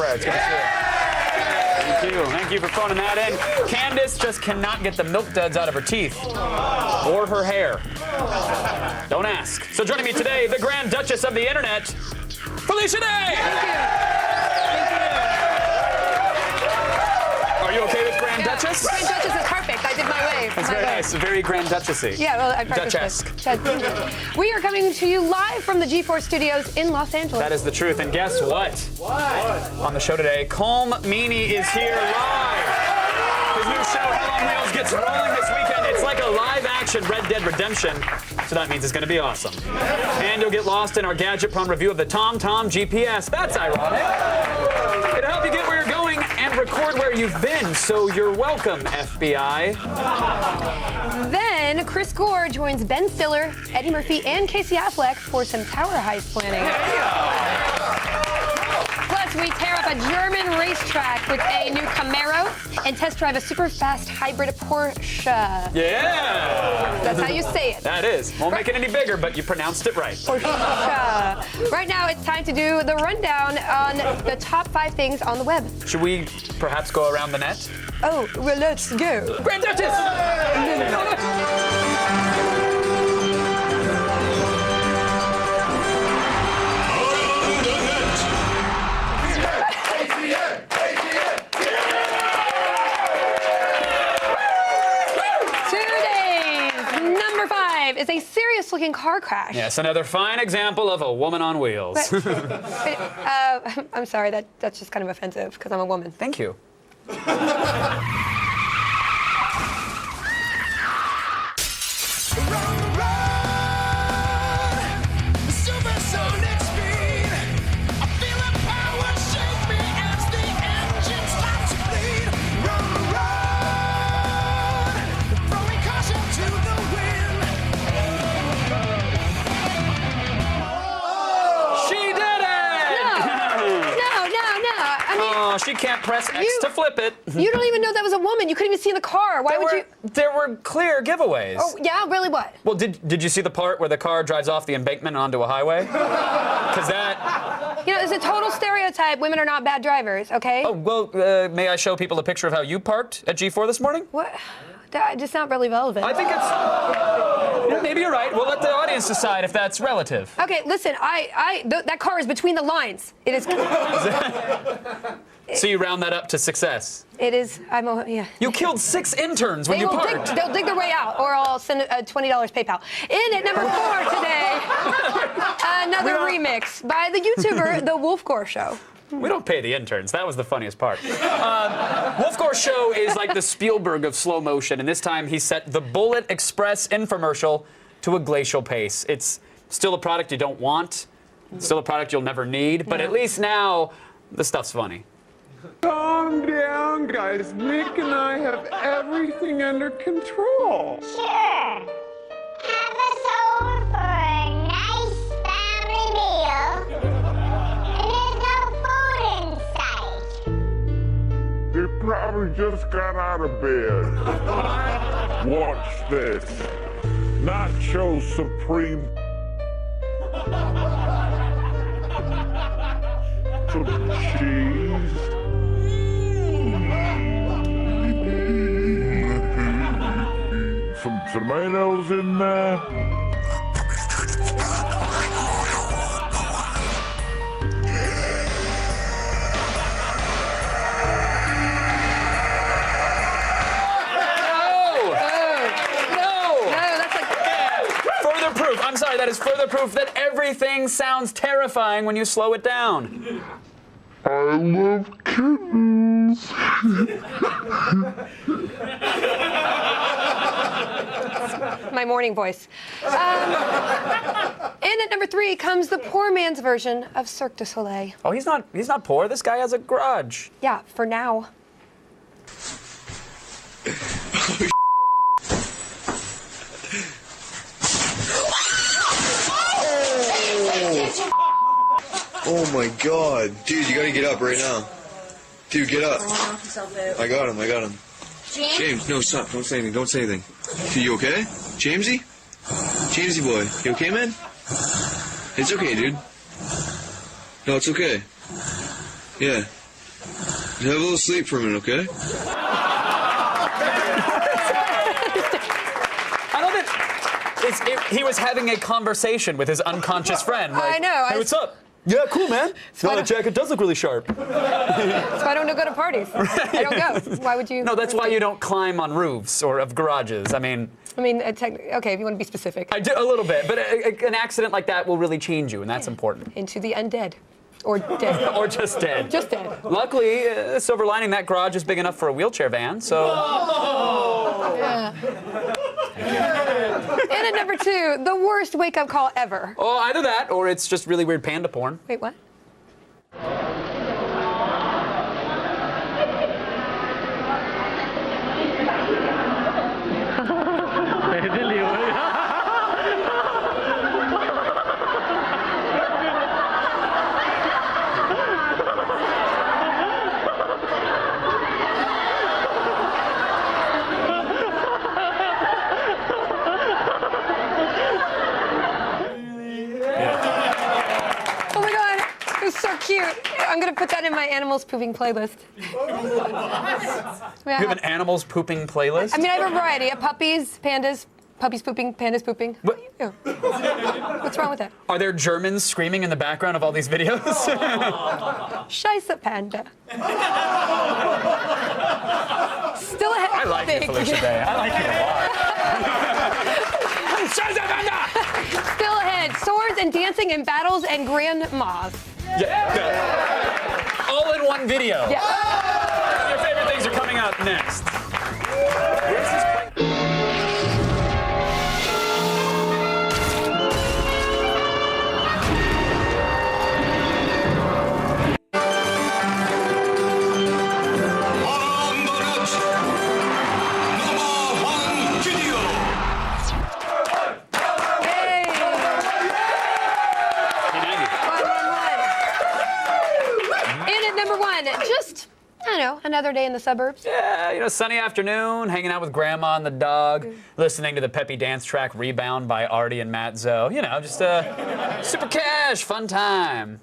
Cabrera. It's good to see you. Thank you. Thank you for phoning that in. Candace just cannot get the milk duds out of her teeth or her hair. Don't ask. So joining me today, the Grand Duchess of the Internet, Felicia Day. Thank you. Are you okay with Grand Duchess? Grand Duchess is perfect. I did my way. That's very nice. Very Grand Duchessy. Yeah, well, I practiced Duchesque. We are coming to you live from the G4 studios in Los Angeles. That is the truth. And guess what? What? On the show today, Colm Meaney is here live. His new show, Hell on Wheels, gets rolling this weekend. It's like a live-action Red Dead Redemption, so that means it's going to be awesome. And you'll get lost in our gadget-prone review of the TomTom GPS. That's ironic. It'll help you get where you're going and record where you've been, so you're welcome, FBI. Then Chris Gore joins Ben Stiller, Eddie Murphy, and Casey Affleck for some tower heist planning. Plus, we tear up a German racetrack with a new Camaro and test drive a super fast hybrid Porsche. Yeah! That's how you say it. That is. Won't make it any bigger, but you pronounced it right. Porsche. Right now, it's time to do the rundown on the top 5 things on the web. Should we perhaps go around the net? Oh, well, let's go. Grand Duchess! Is a serious-looking car crash. Yes, another fine example of a woman on wheels. I'm sorry, that's just kind of offensive because I'm a woman. Thank you. She can't press X to flip it. You don't even know that was a woman. You couldn't even see in the car. Why would you? There were clear giveaways. Oh, yeah? Really what? Well, did you see the part where the car drives off the embankment onto a highway? Because that... You know, it's a total stereotype. Women are not bad drivers, okay? Oh, well, may I show people a picture of how you parked at G4 this morning? What? That's not really relevant. I think it's... Yeah, maybe you're right. We'll let the audience decide if that's relative. Okay, listen, that car is between the lines. It is... So you round that up to success. It is, yeah. You killed 6 interns when you parked. They'll dig their way out, or I'll send $20 PayPal. In at number 4 today, another remix by the YouTuber, The Wolf Gore Show. We don't pay the interns. That was the funniest part. Wolf Gore Show is like the Spielberg of slow motion, and this time he set the Bullet Express infomercial to a glacial pace. It's still a product you don't want, still a product you'll never need, but at least now the stuff's funny. Calm down, guys. Nick and I have everything under control. Sure. Have us over for a nice family meal. And there's no food in sight. They probably just got out of bed. Watch this. Nacho Supreme. Some cheese. Some tomatoes in there. Further proof. I'm sorry, that is further proof that everything sounds terrifying when you slow it down. I love kittens. My morning voice. And at number 3 comes the poor man's version of Cirque du Soleil. Oh, he's not poor. This guy has a garage. Yeah, for now. Oh my god. Dude, you gotta get up right now. Dude, get up. I got him. James, no, stop. Don't say anything. Dude, you okay? Jamesy? Jamesy boy, you okay, man? It's okay, dude. No, it's okay. Yeah. Have a little sleep for a minute, okay? I love it. He was having a conversation with his unconscious friend. Like, I know. Hey, what's up? Yeah, cool, man. No, that jacket does look really sharp. So I don't go to parties. I don't go. Why would you? No, that's why you don't climb on roofs or of garages. I mean, okay, if you want to be specific. I do a little bit, but an accident like that will really change you, and that's important. Into the undead. Or dead. Or just dead. Just dead. Luckily, silver lining, that garage is big enough for a wheelchair van, so. Yeah. And at number 2, the worst wake-up call ever. Oh, either that, or it's just really weird panda porn. Wait, what? Oh my god, it was so cute. I'm gonna put that in my animals pooping playlist. You have an animals pooping playlist? I mean, I have a variety of puppies, pandas, puppies pooping, pandas pooping. What? Yeah. What's wrong with that? Are there Germans screaming in the background of all these videos? Scheisse panda. Still ahead. I like you, Felicia Day. I like you a lot. Scheisse panda! Still ahead. Swords and dancing and battles and grandmas. Yeah. All in one video. Yeah. Your favorite things are coming up next. Where's this play? Hey. And at number 1, just, I don't know, another day in the suburbs. Yeah, sunny afternoon, hanging out with grandma and the dog, listening to the peppy dance track Rebound by Artie and Matt Zoe. Just a super cash, fun time.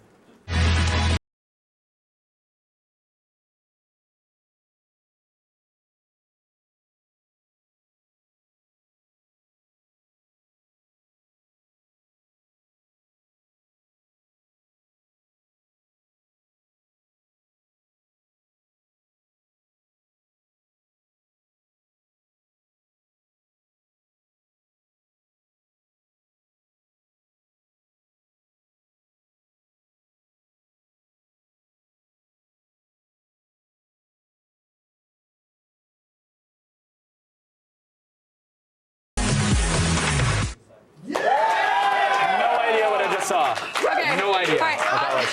Saw. Okay. No idea. All right. what that was.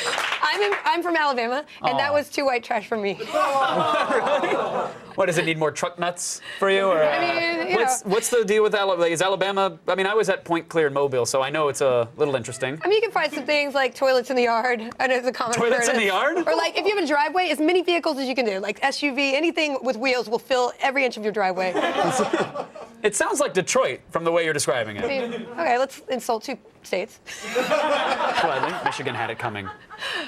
I'm from Alabama, and that was too white trash for me. What, does it need more truck nuts for you? Or, I mean, you know. what's the deal with Alabama? Is Alabama, I mean, I was at Point Clear in Mobile, so I know it's a little interesting. I mean, you can find some things like toilets in the yard. I know it's a common Toilets in occurrence. the yard? Or like, if you have a driveway, as many vehicles as you can do. Like SUV, anything with wheels will fill every inch of your driveway. It sounds like Detroit from the way you're describing it. I mean, okay, let's insult 2 states. Well, I think Michigan had it coming.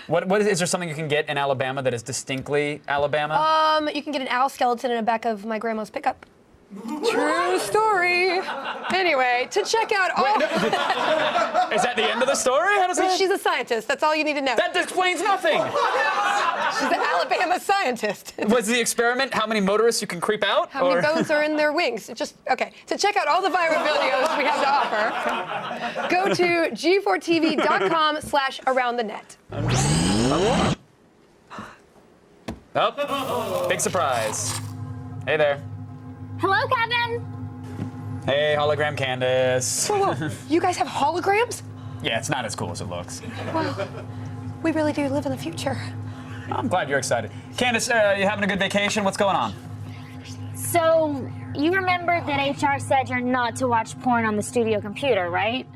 Is there something you can get in Alabama that is distinctly Alabama? You can get an owl skeleton in the back of my grandma's pickup. True story. Anyway, to check out all... Is that the end of the story? How does that... She's a scientist. That's all you need to know. That explains nothing. She's an Alabama scientist. Was the experiment how many motorists you can creep out? How many bones are in their wings? Okay. To check out all the viral videos we have to offer, go to g4tv.com/aroundthenet. Oh, big surprise. Hey there. Hello, Kevin. Hey, hologram Candace. Whoa, whoa. You guys have holograms? Yeah, it's not as cool as it looks. Wow. We really do live in the future. I'm glad you're excited. Candace, you having a good vacation? What's going on? So, you remember that HR said you're not to watch porn on the studio computer, right?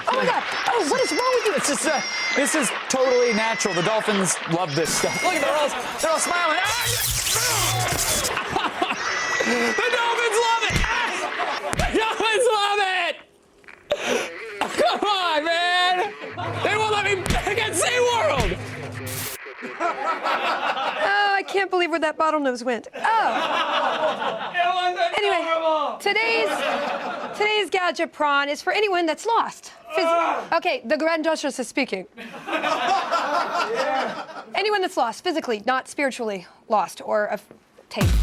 Oh my God! Oh, what is wrong with you? It's just, this is totally natural. The dolphins love this stuff. Look, they're all smiling. Ah! The Dolphins love it! The Dolphins love it! Come on, man! They won't let me back at SeaWorld! Oh, I can't believe where that bottlenose went. Oh. Anyway, today's gadget prawn is for anyone that's lost. Okay, the Grand Duchess is speaking. Anyone that's lost physically, not spiritually lost or of taste.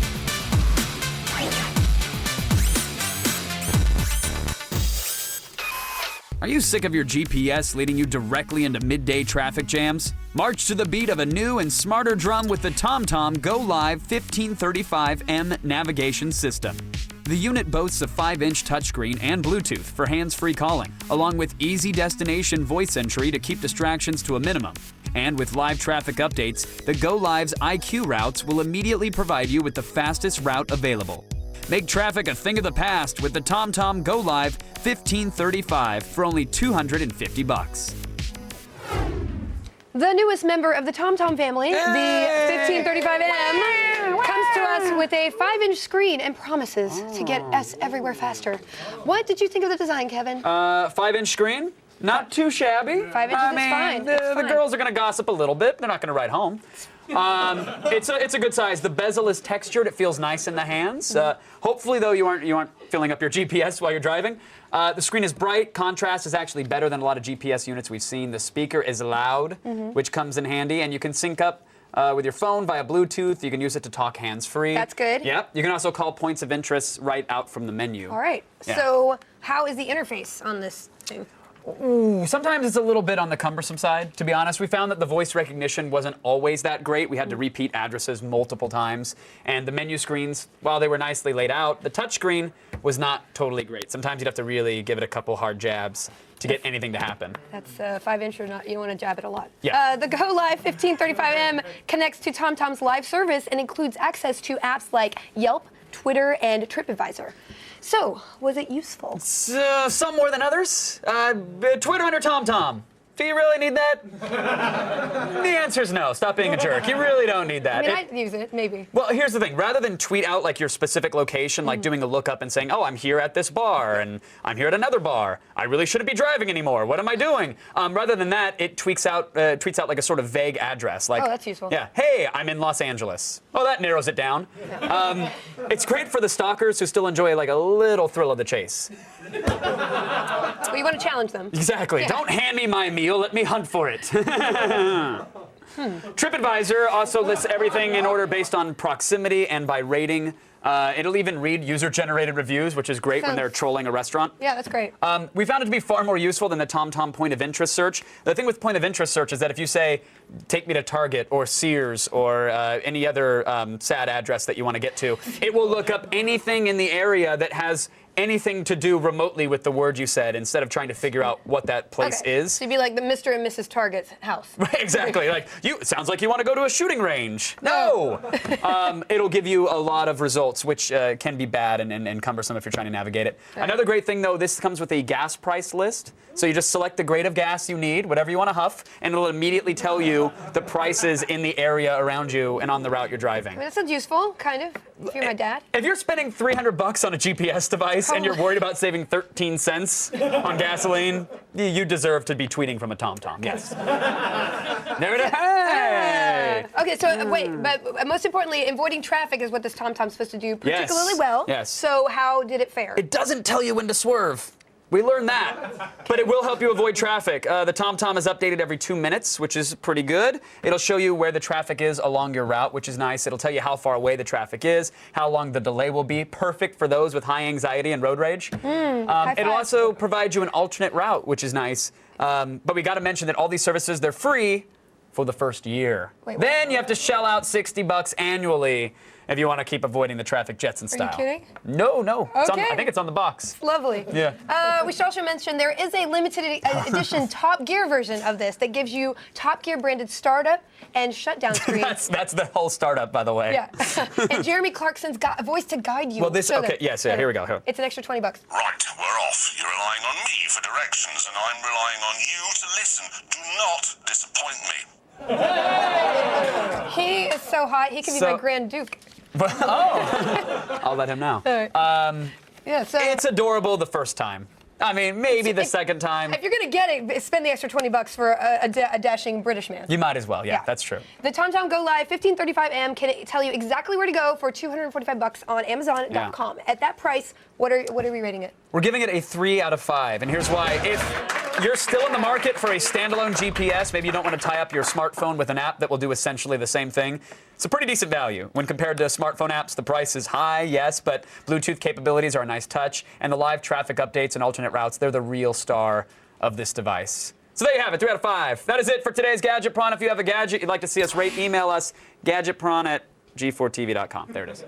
Are you sick of your GPS leading you directly into midday traffic jams? March to the beat of a new and smarter drum with the TomTom Go Live 1535M navigation system. The unit boasts a 5-inch touchscreen and Bluetooth for hands-free calling, along with easy destination voice entry to keep distractions to a minimum. And with live traffic updates, the Go Live's IQ routes will immediately provide you with the fastest route available. Make traffic a thing of the past with the TomTom Go Live 1535 for only $250. The newest member of the TomTom family, the 1535M, comes to us with a 5-inch screen and promises to get us everywhere faster. What did you think of the design, Kevin? 5-inch screen? Not too shabby. 5 inches is fine. The girls are going to gossip a little bit. They're not going to ride home. It's a good size. The bezel is textured. It feels nice in the hands. Hopefully, though, you aren't filling up your GPS while you're driving. The screen is bright. Contrast is actually better than a lot of GPS units we've seen. The speaker is loud, which comes in handy, and you can sync up with your phone via Bluetooth. You can use it to talk hands-free. That's good. Yep. You can also call points of interest right out from the menu. All right. Yeah. So how is the interface on this thing? Sometimes it's a little bit on the cumbersome side, to be honest. We found that the voice recognition wasn't always that great. We had to repeat addresses multiple times. And the menu screens, while they were nicely laid out, the touchscreen was not totally great. Sometimes you'd have to really give it a couple hard jabs to get anything to happen. That's 5-inch or not. You don't want to jab it a lot. Yeah. The Go Live 1535M connects to TomTom's live service and includes access to apps like Yelp, Twitter, and TripAdvisor. So, was it useful? Some more than others. Twitter under TomTom. Do you really need that? The answer is no. Stop being a jerk. You really don't need that. I mean, I'd use it, maybe. Well, here's the thing. Rather than tweet out like your specific location, like doing a lookup and saying, oh, I'm here at this bar and I'm here at another bar. I really shouldn't be driving anymore. What am I doing? Rather than that, it tweets out like a sort of vague address. Like, oh, that's useful. Yeah. Hey, I'm in Los Angeles. Oh, that narrows it down. It's great for the stalkers who still enjoy like a little thrill of the chase. Well, you want to challenge them. Exactly. Yeah. Don't hand me my meal. Let me hunt for it. TripAdvisor also lists everything in order based on proximity and by rating. It'll even read user-generated reviews, which is great when they're trolling a restaurant. Yeah, that's great. We found it to be far more useful than the TomTom point of interest search. The thing with point of interest search is that if you say, take me to Target or Sears or any other sad address that you want to get to, it will look up anything in the area that has anything to do remotely with the word you said instead of trying to figure out what that place is. So you'd be like the Mr. and Mrs. Target's house. Right, exactly. Like, it sounds like you want to go to a shooting range. No! It'll give you a lot of results, which can be bad and cumbersome if you're trying to navigate it. Right. Another great thing, though, this comes with a gas price list. So you just select the grade of gas you need, whatever you want to huff, and it'll immediately tell you the prices in the area around you and on the route you're driving. I mean, that sounds useful, kind of, if you're my dad. If you're spending $300 on a GPS device and you're worried about saving 13 cents on gasoline, you deserve to be tweeting from a TomTom. Yes. There it is. Hey! Okay, so wait, but most importantly, avoiding traffic is what this TomTom's supposed to do particularly well. Yes. So how did it fare? It doesn't tell you when to swerve. We learned that, but it will help you avoid traffic. The TomTom is updated every 2 minutes, which is pretty good. It'll show you where the traffic is along your route, which is nice. It'll tell you how far away the traffic is, how long the delay will be. Perfect for those with high anxiety and road rage. It'll also provide you an alternate route, which is nice. But we got to mention that all these services, they're free for the first year. Wait, then you have to shell out $60 annually if you want to keep avoiding the traffic Jetson style. Are you kidding? No. It's Okay. I think it's on the box. Lovely. Yeah. We should also mention there is a limited edition Top Gear version of this that gives you Top Gear branded startup and shutdown screens. That's the whole startup, by the way. Yeah. And Jeremy Clarkson's voice to guide you. Well, this, Show okay, them. yes, yeah, here we go. Here. It's an extra $20. Right, we're off. You're relying on me for directions, and I'm relying on you to listen. Do not disappoint me. He is so hot. He could be my Grand Duke. I'll let him know. Yeah, so It's adorable the first time. I mean, maybe the second time. if you're gonna get it, spend the extra $20 for a dashing British man. You might as well. Yeah, that's true. The TomTom Go Live 1535 AM can tell you exactly where to go for $245 on Amazon.com. At that price, what are we rating it? We're giving it a 3 out of 5, and here's why. If you're still in the market for a standalone GPS, maybe you don't want to tie up your smartphone with an app that will do essentially the same thing, it's a pretty decent value. When compared to smartphone apps, the price is high, yes, but Bluetooth capabilities are a nice touch, and the live traffic updates and alternate routes, they're the real star of this device. So there you have it, 3 out of 5. That is it for today's Gadget Prawn. If you have a gadget you'd like to see us rate, email us, gadgetprawn@g4tv.com. There it is.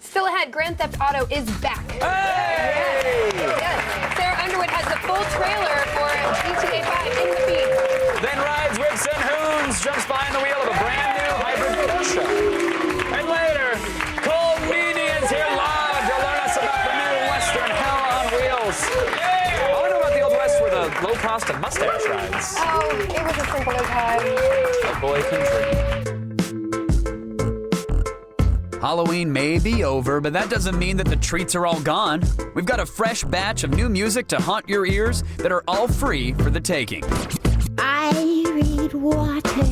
Still ahead, Grand Theft Auto is back. Hey! Yes. Sarah Underwood has the full trailer for GTA 5 in the feed. Then rides whips and hoons, jumps behind the wheel of a brand new hybrid Porsche. And later, Cole Meany is here live to learn us about the new Western Hell on Wheels. I wonder about the Old West where the low cost of mustache rides. Oh, it was a simpler time. A boy can dream. Halloween may be over, but that doesn't mean that the treats are all gone. We've got a fresh batch of new music to haunt your ears that are all free for the taking. I read water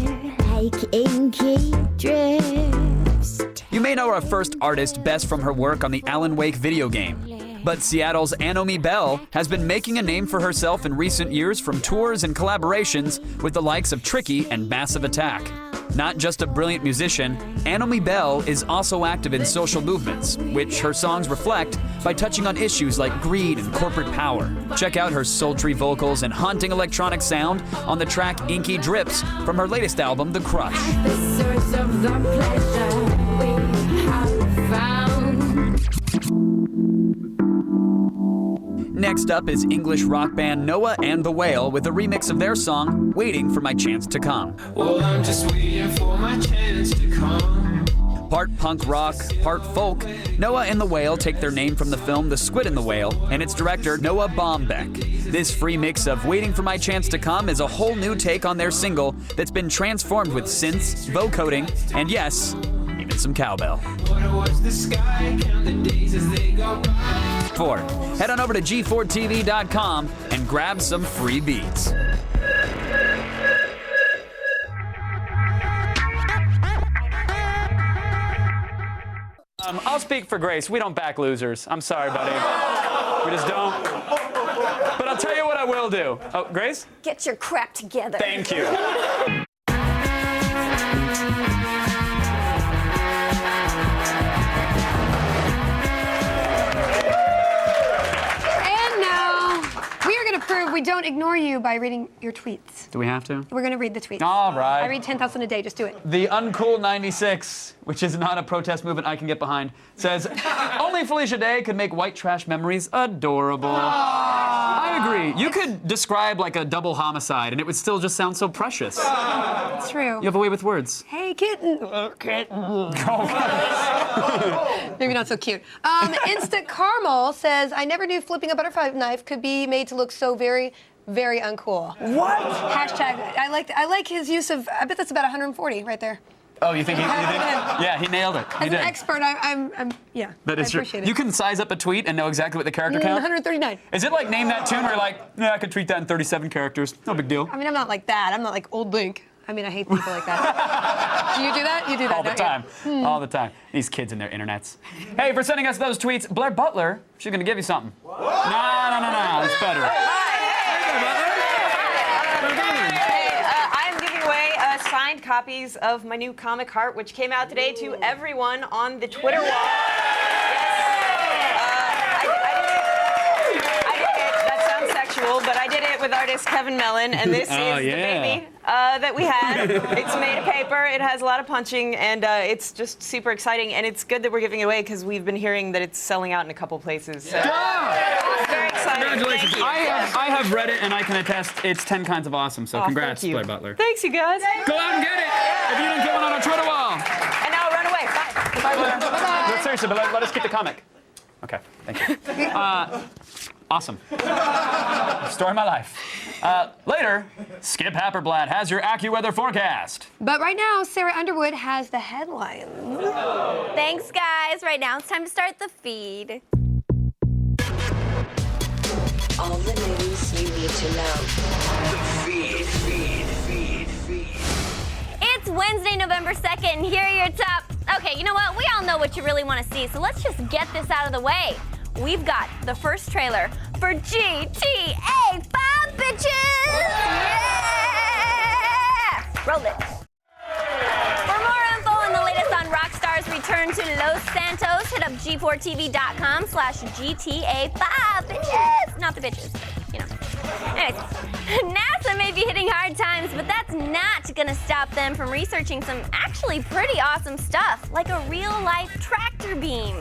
like inky drips. You may know our first artist best from her work on the Alan Wake video game. But Seattle's Anomi Bell has been making a name for herself in recent years from tours and collaborations with the likes of Tricky and Massive Attack. Not just a brilliant musician, Anomi Bell is also active in social movements, which her songs reflect by touching on issues like greed and corporate power. Check out her sultry vocals and haunting electronic sound on the track Inky Drips from her latest album, The Crush. The source of the pleasure we have found. Next up is English rock band Noah and the Whale with a remix of their song, Waiting for My Chance to Come. Well, I'm just waiting for my chance to come. Part punk rock, part folk, Noah and the Whale take their name from the film The Squid and the Whale and its director Noah Baumbach. This free mix of Waiting for My Chance to Come is a whole new take on their single that's been transformed with synths, vocoding, and yes, even some cowbell. Watch the sky, count the days as they go by. Head on over to g4tv.com and grab some free beats. I'll speak for Grace. We don't back losers. I'm sorry, buddy. We just don't. But I'll tell you what I will do. Oh, Grace? Get your crap together. Thank you. Prove we don't ignore you by reading your tweets. Do we have to? We're going to read the tweets. All right. I read 10,000 a day. Just do it. The Uncool 96, which is not a protest movement I can get behind, says, only Felicia Day could make white trash memories adorable. I agree. You could describe like a double homicide and it would still just sound so precious. It's true. You have a way with words. Hey, kitten. Kitten. Maybe not so cute. Instant Caramel says, I never knew flipping a butterfly knife could be made to look so very, very uncool. What? Hashtag, I like his use of, I bet that's about 140 right there. Oh, you think he Yeah, he nailed it. As an expert, yeah, that is I true. appreciate it. You can size up a tweet and know exactly what the character count? 139. Is it like name that tune where you're like, yeah, I could tweet that in 37 characters. No big deal. I mean, I'm not like that. I'm not like old Link. I mean, I hate people like that. Do you do that? You do that, all the time. All the time. These kids and their internets. Hey, for sending us those tweets, Blair Butler, she's going to give you something. What? No. It's better. I am giving away signed copies of my new comic Heart, which came out today to everyone on the Twitter wall. But I did it with artist Kevin Mellon, and this is the baby that we had. It's made of paper, it has a lot of punching, and it's just super exciting, and it's good that we're giving it away because we've been hearing that it's selling out in a couple places. So. It's very exciting. Congratulations. Thank you. I have read it, and I can attest it's 10 kinds of awesome, so congrats, Blair Butler. Thanks, you guys. Go out and get it if you don't get one on our Twitter wall. And now run away. Bye. Bye, Blair. Bye-bye. No, seriously, but let us get the comic. Okay, thank you. Awesome. Story of my life. Later, Skip Happerblad has your AccuWeather forecast. But right now, Sarah Underwood has the headlines. Thanks, guys. Right now, it's time to start the feed. All the news you need to know. It's Wednesday, November 2nd, and here are your top. Okay, you know what? We all know what you really want to see, so let's just get this out of the way. We've got the first trailer for GTA 5, bitches! Yeah! Roll it. For more info on the latest on Rockstar's return to Los Santos, hit up g4tv.com/GTA5, bitches! Not the bitches, but, you know. Anyways, NASA may be hitting hard times, but that's not gonna stop them from researching some actually pretty awesome stuff, like a real-life tractor beam.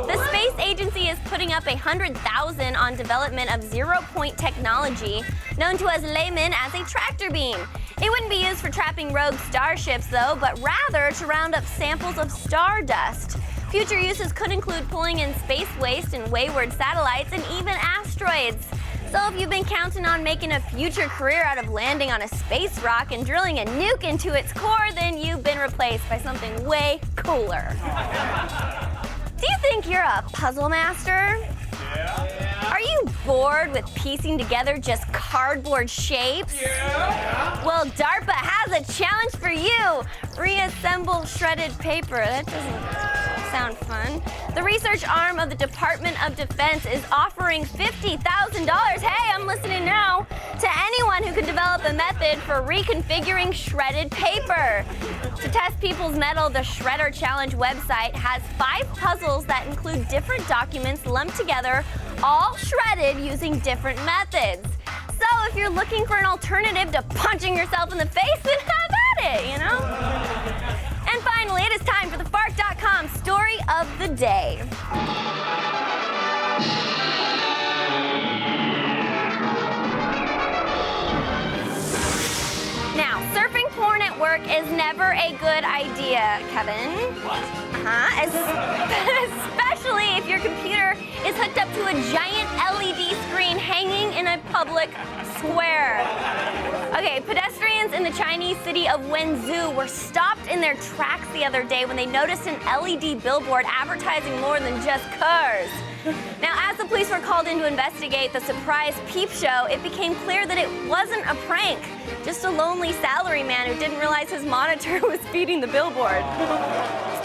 The space agency is putting up $100,000 on development of zero-point technology, known to us laymen as a tractor beam. It wouldn't be used for trapping rogue starships, though, but rather to round up samples of stardust. Future uses could include pulling in space waste and wayward satellites and even asteroids. So if you've been counting on making a future career out of landing on a space rock and drilling a nuke into its core, then you've been replaced by something way cooler. Do you think you're a puzzle master? Yeah. Are you bored with piecing together just cardboard shapes? Yeah. Well, DARPA has a challenge for you. Reassemble shredded paper. That doesn't sound fun. The research arm of the Department of Defense is offering $50,000, hey, I'm listening now, to anyone who can develop a method for reconfiguring shredded paper. To test people's mettle, the Shredder Challenge website has 5 puzzles that include different documents lumped together, all shredded using different methods. So if you're looking for an alternative to punching yourself in the face, then have at it, you know? And finally, it is time for the Fark.com story of the day. Now, surfing porn at work is never a good idea, Kevin. What? Especially if your computer is hooked up to a giant LED screen hanging in a public square. Okay, pedestrians in the Chinese city of Wenzhou were stopped in their tracks the other day when they noticed an LED billboard advertising more than just cars. Now, as the police were called in to investigate the surprise peep show, it became clear that it wasn't a prank, just a lonely salaryman who didn't realize his monitor was feeding the billboard.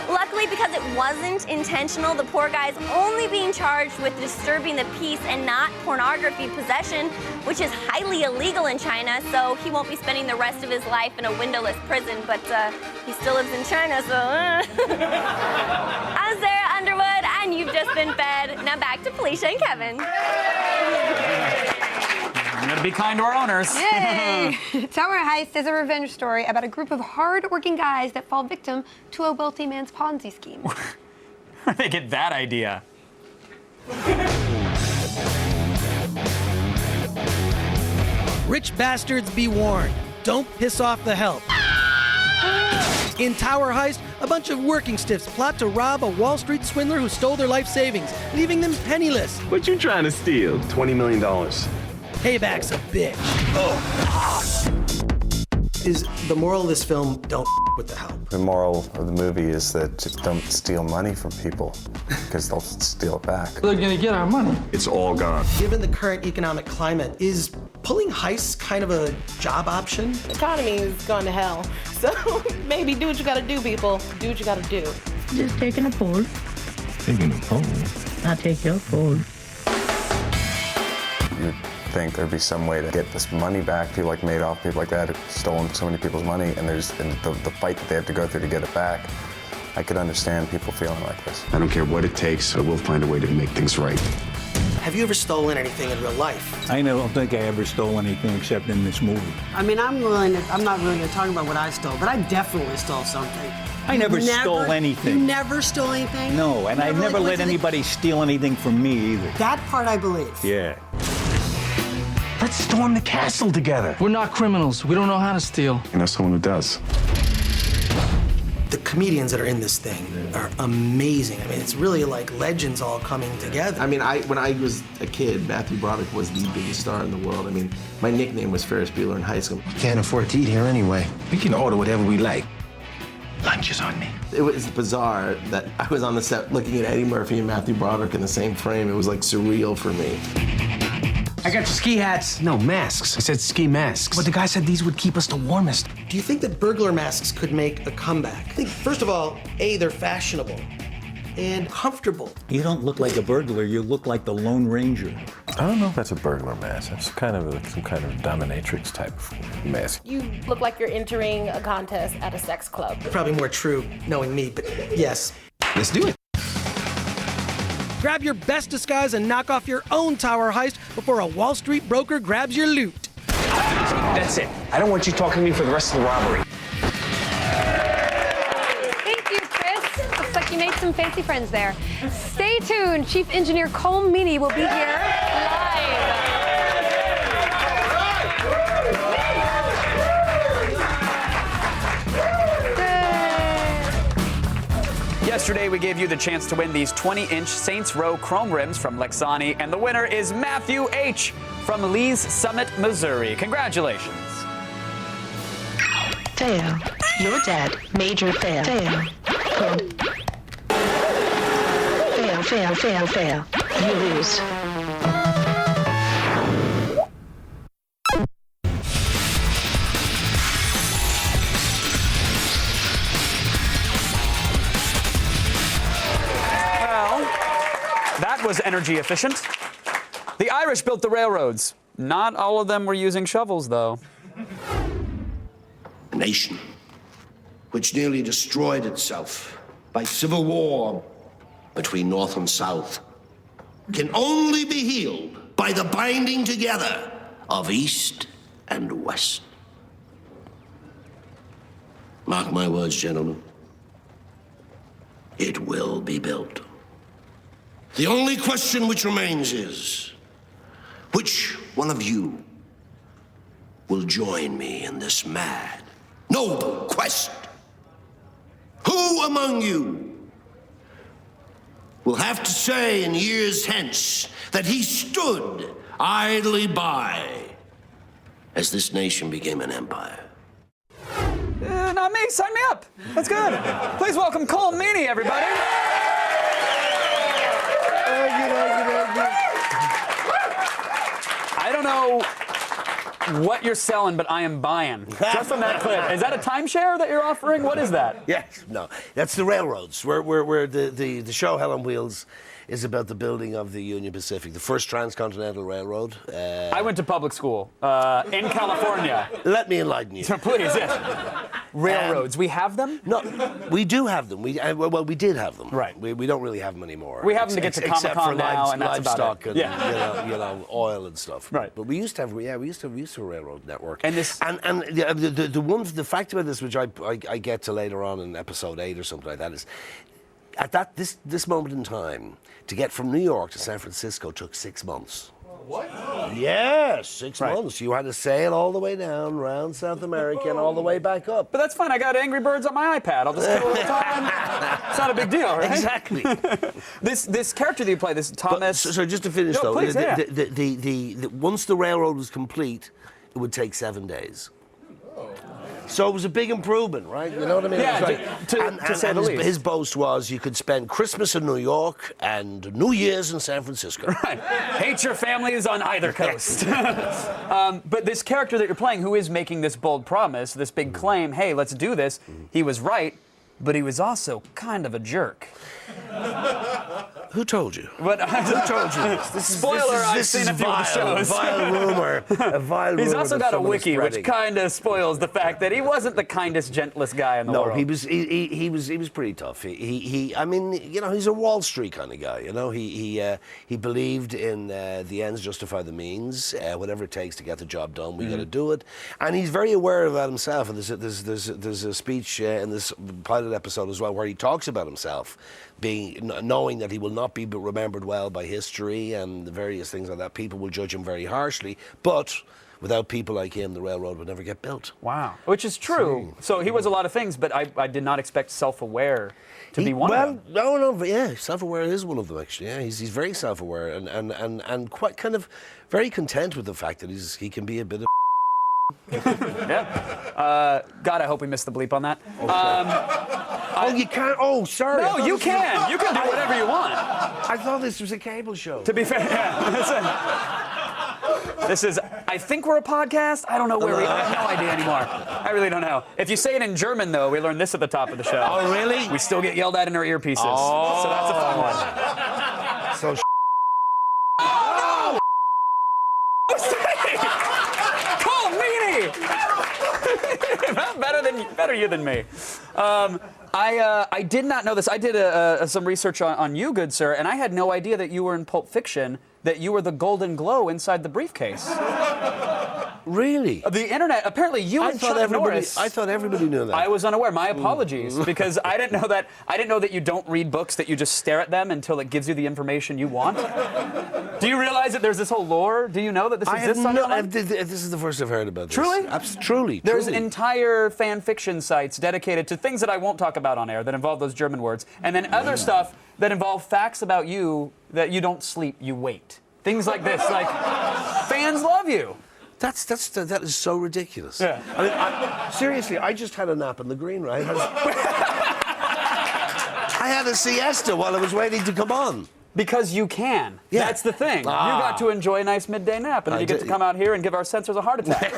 Luckily, because it wasn't intentional, the poor guy's only being charged with disturbing the peace and not pornography possession, which is highly illegal in China, so he won't be spending the rest of his life in a windowless prison, but he still lives in China, so... I'm Sarah Underwood, and you've just been fed. Now back to Felicia and Kevin. I'm gonna be kind to our owners. Yay! Tower Heist is a revenge story about a group of hard-working guys that fall victim to a wealthy man's Ponzi scheme. Where did they get that idea? Rich bastards be warned. Don't piss off the help. In Tower Heist, a bunch of working stiffs plot to rob a Wall Street swindler who stole their life savings, leaving them penniless. What you trying to steal? $20 million. Payback's a bitch. Is the moral of this film, don't with the help? The moral of the movie is that just don't steal money from people, because they'll steal it back. They're gonna get our money. It's all gone. Given the current economic climate, is pulling heists kind of a job option? The economy is going to hell. So maybe do what you gotta do, people. Do what you gotta do. Just taking a poll. Taking a poll? I'll take your poll. You'd think there'd be some way to get this money back. People like Madoff, people like that, have stolen so many people's money, and there's the fight that they have to go through to get it back. I could understand people feeling like this. I don't care what it takes, so we'll find a way to make things right. Have you ever stolen anything in real life? I don't think I ever stole anything except in this movie. I mean, I'm not really going to talk about what I stole, but I definitely stole something. I never stole anything. You never stole anything? No, and I never let anybody steal anything from me either. That part I believe. Yeah. Let's storm the castle together. We're not criminals. We don't know how to steal. You know someone who does. The comedians that are in this thing are amazing. I mean, it's really like legends all coming together. I mean, when I was a kid, Matthew Broderick was the biggest star in the world. I mean, my nickname was Ferris Bueller in high school. Can't afford to eat here anyway. We can order whatever we like. Lunch is on me. It was bizarre that I was on the set looking at Eddie Murphy and Matthew Broderick in the same frame. It was like surreal for me. I got your ski hats. No, masks. I said ski masks. But the guy said these would keep us the warmest. Do you think that burglar masks could make a comeback? I think, first of all, A, they're fashionable and comfortable. You don't look like a burglar, you look like the Lone Ranger. I don't know if that's a burglar mask. That's kind of like some kind of dominatrix type of mask. You look like you're entering a contest at a sex club. Probably more true knowing me, but yes. Let's do it. Grab your best disguise and knock off your own tower heist before a Wall Street broker grabs your loot. That's it. I don't want you talking to me for the rest of the robbery. Thank you, Chris. Looks like you made some fancy friends there. Stay tuned. Chief Engineer Colm Meaney will be here live. Yesterday, we gave you the chance to win these 20-inch Saints Row chrome rims from Lexani, and the winner is Matthew H. from Lee's Summit, Missouri. Congratulations. Fail. You're dead. Major fail. Fail. Fail, fail, fail, fail. You lose. That was energy efficient. The Irish built the railroads. Not all of them were using shovels, though. A nation which nearly destroyed itself by civil war between North and South can only be healed by the binding together of East and West. Mark my words, gentlemen. It will be built. The only question which remains is, which one of you will join me in this mad, noble quest? Who among you will have to say in years hence that he stood idly by as this nation became an empire? Not me. Sign me up. That's good. Please welcome Colm Meaney, everybody. I don't know what you're selling, but I am buying. Just on that clip. Is that a timeshare that you're offering? What is that? Yes, no. That's the railroads. Where the show Hell on Wheels is about the building of the Union Pacific, the first transcontinental railroad. I went to public school in California. Let me enlighten you. Please, yes. Railroads, we have them? No, we do have them. We did have them. Right. We don't really have them anymore. We have them to get to Comic-Con now, and that's about livestock it. And Yeah. you know, oil and stuff. Right. But we used to have a railroad network. And this the fact about this, which I get to later on in episode 8 or something like that, is at this moment in time, to get from New York to San Francisco took 6 months. What? Yes, 6 months. You had to sail all the way down, around South America, and all the way back up. But that's fine. I got Angry Birds on my iPad. I'll just kill it time. It's not a big deal, right? Exactly. This character that you play, this Thomas. So just to finish, though, please, once the railroad was complete, it would take 7 days. So it was a big improvement, right? You know what I mean? Yeah, to say the least. His boast was you could spend Christmas in New York and New Year's in San Francisco. Right. Hate your families on either coast. But this character that you're playing, who is making this bold promise, this big claim, hey, let's do this, he was right, but he was also kind of a jerk. Who told you? Who told you this? Spoiler, I've seen a few of the shows. Vile rumor. A vile rumor. He's also got a someone's wiki, spreading. which kind of spoils the fact that he wasn't the kindest, gentlest guy in the world. No, he was pretty tough. I mean, you know, he's a Wall Street kind of guy. You know, he believed in the ends justify the means. Whatever it takes to get the job done, we got to do it. And he's very aware of that himself. And there's a speech in this pilot episode as well where he talks about himself knowing that he will not be remembered well by history and the various things like that. People will judge him very harshly, but without people like him, the railroad would never get built. Wow. Which is true. So he was a lot of things, but I did not expect self-aware to be one of them. No, yeah, self-aware is one of them, actually. Yeah, he's very self-aware and quite kind of very content with the fact that he can be a bit of Yeah. God, I hope we missed the bleep on that. you can't? Oh, sorry. No, you can. You can do whatever you want. I thought this was a cable show. To be fair, yeah. This is, I think we're a podcast. I don't know where I have no idea anymore. I really don't know. If you say it in German, though, we learned this at the top of the show. Oh, really? We still get yelled at in our earpieces. Oh. So that's a fun one. So Call Meanie! better you than me. I did not know this. I did some research on you, good sir, and I had no idea that you were in Pulp Fiction, that you were the golden glow inside the briefcase. Really? The internet, apparently you and Chuck Norris. I thought everybody knew that. I was unaware. My apologies, because I didn't know that you don't read books, that you just stare at them until it gives you the information you want. Do you realize that there's this whole lore? Do you know that this exists on your own? This is the first I've heard about this. Truly? Truly. There's entire fan fiction sites dedicated to things that I won't talk about on air that involve those German words, and then other stuff that involve facts about you that you don't sleep, you wait. Things like this, like fans love you. That is so ridiculous. Yeah. I mean, seriously, I just had a nap in the green, right? I had a siesta while I was waiting to come on. Because you can. Yeah. That's the thing. You got to enjoy a nice midday nap, and then you get to come out here and give our censors a heart attack.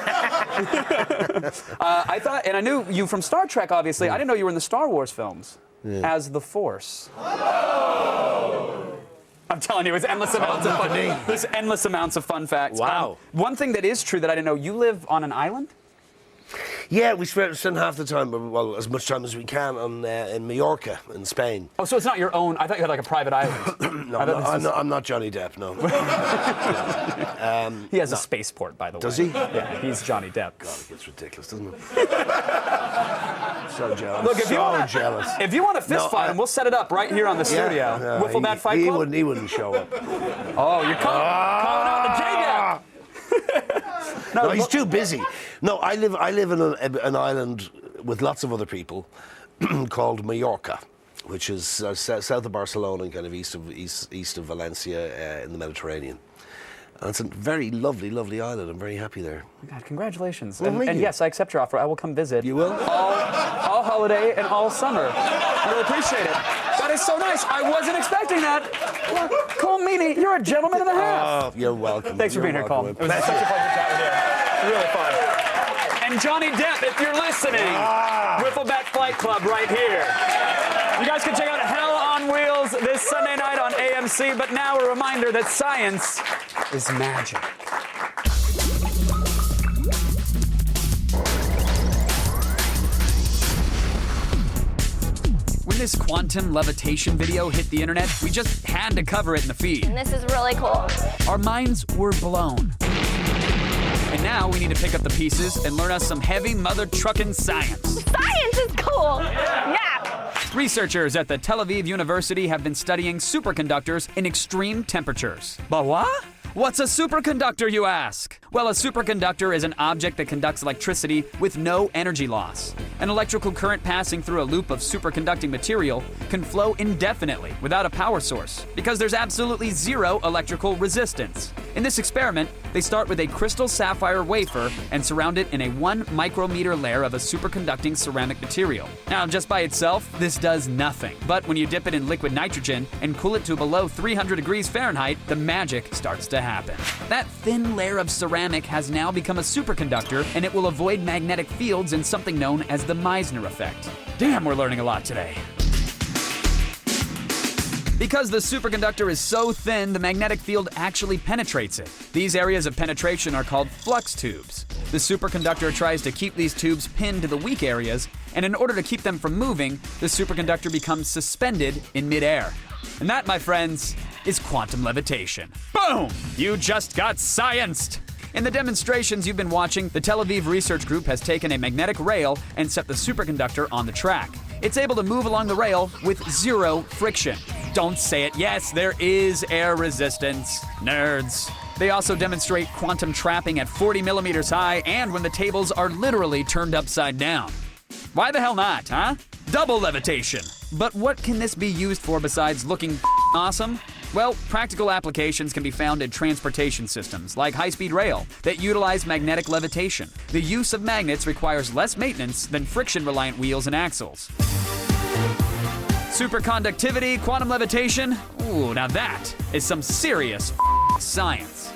I thought, and I knew you from Star Trek, obviously. I didn't know you were in the Star Wars films as the Force. I'm telling you, it's endless amounts of fun. There's endless amounts of fun facts. Wow. One thing that is true that I didn't know, you live on an island? Yeah, we spend half the time, well, as much time as we can, in Mallorca, in Spain. Oh, so it's not your own? I thought you had like a private island. No, I'm not Johnny Depp, no. He has a spaceport, by the way. Does he? Yeah, he's Johnny Depp. God, it gets ridiculous, doesn't it? So jealous. Look, if you want to fist fight him, we'll set it up right here on the studio. Wiffle Bat Fight Club? He wouldn't show up. Oh, you're calling out the J-Gap. No, he's too busy. No, I live in an island with lots of other people called Mallorca, which is south of Barcelona and kind of east of Valencia in the Mediterranean. And it's a very lovely, lovely island. I'm very happy there. God, congratulations. Well, and yes, I accept your offer. I will come visit. You will? All holiday and all summer. I really appreciate it. That is so nice. I wasn't expecting that. Cole Meany, you're a gentleman and a half. Oh, you're welcome. Thanks for being here, Cole. It was such a pleasure to chat with you. Really fun. And Johnny Depp, if you're listening, Wiffle Bat Flight Club right here. You guys can check out Hell on Wheels this Sunday night on AMC, but now a reminder that science is magic. When this quantum levitation video hit the internet, we just had to cover it in the feed. And this is really cool. Our minds were blown. And now we need to pick up the pieces and learn us some heavy mother truckin' science. Science is cool. Yeah. Researchers at the Tel Aviv University have been studying superconductors in extreme temperatures. But what? What's a superconductor, you ask? Well, a superconductor is an object that conducts electricity with no energy loss. An electrical current passing through a loop of superconducting material can flow indefinitely without a power source because there's absolutely zero electrical resistance. In this experiment, they start with a crystal sapphire wafer and surround it in a 1 micrometer layer of a superconducting ceramic material. Now, just by itself, this does nothing. But when you dip it in liquid nitrogen and cool it to below 300 degrees Fahrenheit, the magic starts to happen. That thin layer of ceramic has now become a superconductor, and it will avoid magnetic fields in something known as the Meissner effect. Damn, we're learning a lot today. Because the superconductor is so thin, the magnetic field actually penetrates it. These areas of penetration are called flux tubes. The superconductor tries to keep these tubes pinned to the weak areas, and in order to keep them from moving, the superconductor becomes suspended in midair. And that, my friends, is quantum levitation. Boom! You just got scienced! In the demonstrations you've been watching, the Tel Aviv Research Group has taken a magnetic rail and set the superconductor on the track. It's able to move along the rail with zero friction. Don't say it. Yes, there is air resistance. Nerds. They also demonstrate quantum trapping at 40 millimeters high and when the tables are literally turned upside down. Why the hell not, huh? Double levitation. But what can this be used for besides looking awesome? Well, practical applications can be found in transportation systems like high-speed rail that utilize magnetic levitation. The use of magnets requires less maintenance than friction-reliant wheels and axles. Superconductivity, quantum levitation, ooh, now that is some serious science.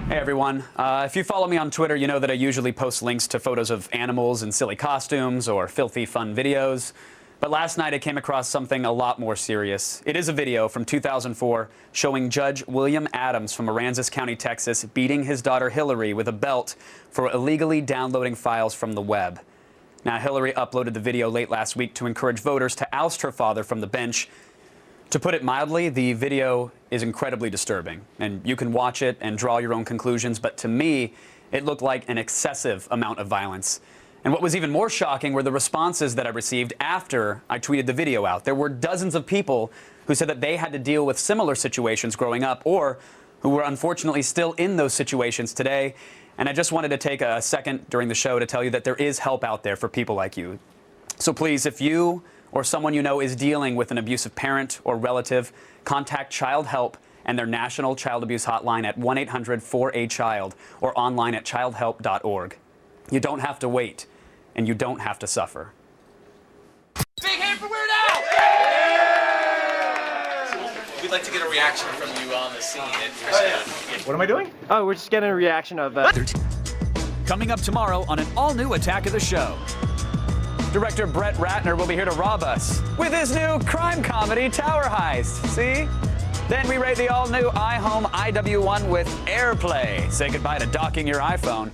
Hey everyone, if you follow me on Twitter, you know that I usually post links to photos of animals in silly costumes or filthy fun videos. But last night I came across something a lot more serious. It is a video from 2004 showing Judge William Adams from Aransas County, Texas, beating his daughter Hillary with a belt for illegally downloading files from the web. Now, Hillary uploaded the video late last week to encourage voters to oust her father from the bench. To put it mildly, the video is incredibly disturbing, and you can watch it and draw your own conclusions, but to me, it looked like an excessive amount of violence. And what was even more shocking were the responses that I received after I tweeted the video out. There were dozens of people who said that they had to deal with similar situations growing up or who were unfortunately still in those situations today. And I just wanted to take a second during the show to tell you that there is help out there for people like you. So please, if you or someone you know is dealing with an abusive parent or relative, contact Child Help and their National Child Abuse Hotline at 1-800-4A-CHILD or online at childhelp.org. You don't have to wait. And you don't have to suffer. Big hand for Weird Al! We'd like to get a reaction from you on the scene. What am I doing? Oh, we're just getting a reaction of Coming up tomorrow on an all-new Attack of the Show. Director Brett Ratner will be here to rob us with his new crime comedy, Tower Heist. See? Then we rate the all-new iHome IW1 with AirPlay. Say goodbye to docking your iPhone.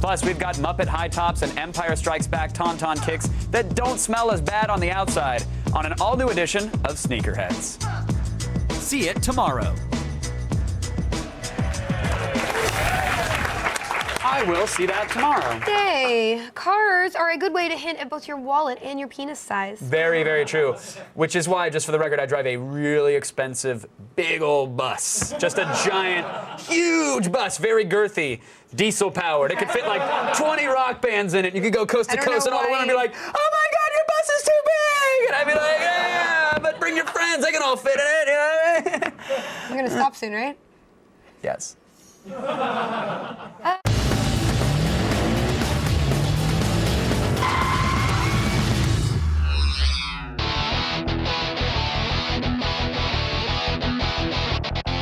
Plus, we've got Muppet High Tops and Empire Strikes Back Tauntaun kicks that don't smell as bad on the outside on an all-new edition of Sneakerheads. See it tomorrow. I will see that tomorrow. Hey, cars are a good way to hint at both your wallet and your penis size. Very, very true. Which is why, just for the record, I drive a really expensive, big old bus. Just a giant, huge bus, very girthy, diesel powered. It could fit like 20 rock bands in it. You could go coast to coast and all the women would be like, oh my God, your bus is too big! And I'd be like, yeah, but bring your friends, they can all fit in it. You know? We're gonna stop soon, right? Yes.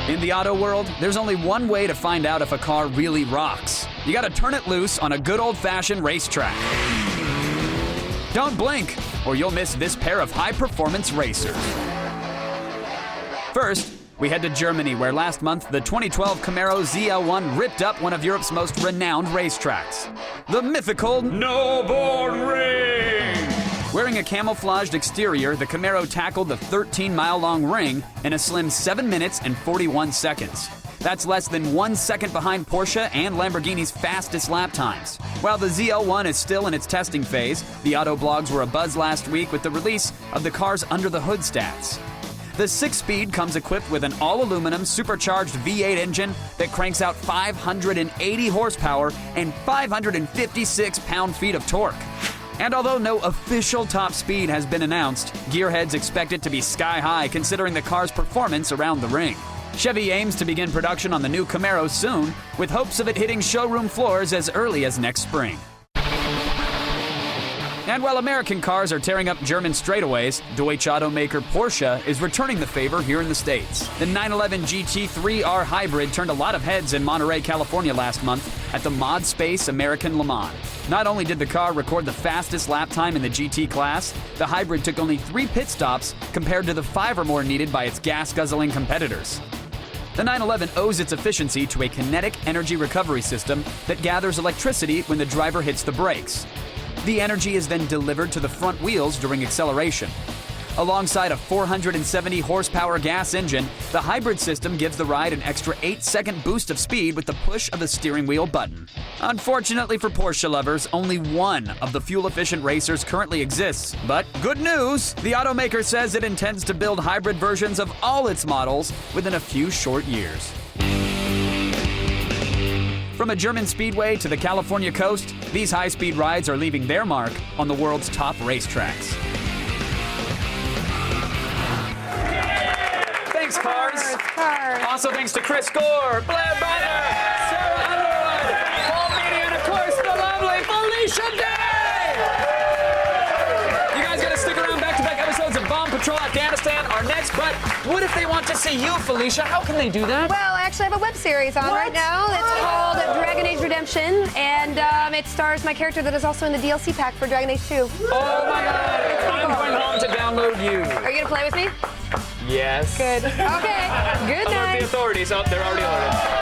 In the auto world, there's only one way to find out if a car really rocks. You gotta turn it loose on a good old-fashioned racetrack. Don't blink, or you'll miss this pair of high-performance racers. First, we head to Germany, where last month the 2012 Camaro ZL1 ripped up one of Europe's most renowned racetracks, the mythical Nürburgring Ring. Wearing a camouflaged exterior, the Camaro tackled the 13-mile-long ring in a slim 7 minutes and 41 seconds. That's less than 1 second behind Porsche and Lamborghini's fastest lap times. While the ZL1 is still in its testing phase, the auto blogs were abuzz last week with the release of the car's under-the-hood stats. The 6-speed comes equipped with an all-aluminum supercharged V8 engine that cranks out 580 horsepower and 556 pound-feet of torque. And although no official top speed has been announced, gearheads expect it to be sky-high considering the car's performance around the ring. Chevy aims to begin production on the new Camaro soon, with hopes of it hitting showroom floors as early as next spring. And while American cars are tearing up German straightaways, Deutsch automaker Porsche is returning the favor here in the States. The 911 GT3R Hybrid turned a lot of heads in Monterey, California last month at the Mod Space American Le Mans. Not only did the car record the fastest lap time in the GT class, the hybrid took only 3 pit stops compared to the 5 or more needed by its gas-guzzling competitors. The 911 owes its efficiency to a kinetic energy recovery system that gathers electricity when the driver hits the brakes. The energy is then delivered to the front wheels during acceleration. Alongside a 470 horsepower gas engine, the hybrid system gives the ride an extra 8-second boost of speed with the push of the steering wheel button. Unfortunately for Porsche lovers, only one of the fuel-efficient racers currently exists. But good news! The automaker says it intends to build hybrid versions of all its models within a few short years. From a German speedway to the California coast, these high-speed rides are leaving their mark on the world's top racetracks. Thanks, Cars. Also thanks to Chris Gore, Blair Butler, Sarah Underwood, Paul Meany, and of course the lovely Felicia Day! You guys gotta stick around. Back-to-back episodes of Bomb Patrol Afghanistan are next, but what if they want to see you, Felicia? How can they do that? Well, I actually have a web series on right now. It's called Dragon Age Redemption, and it stars my character that is also in the DLC pack for Dragon Age 2. Oh my God! I'm going home to download you. Are you gonna play with me? Yes. Good. Okay. Good Alert night. the authorities. Oh, they're already alerted.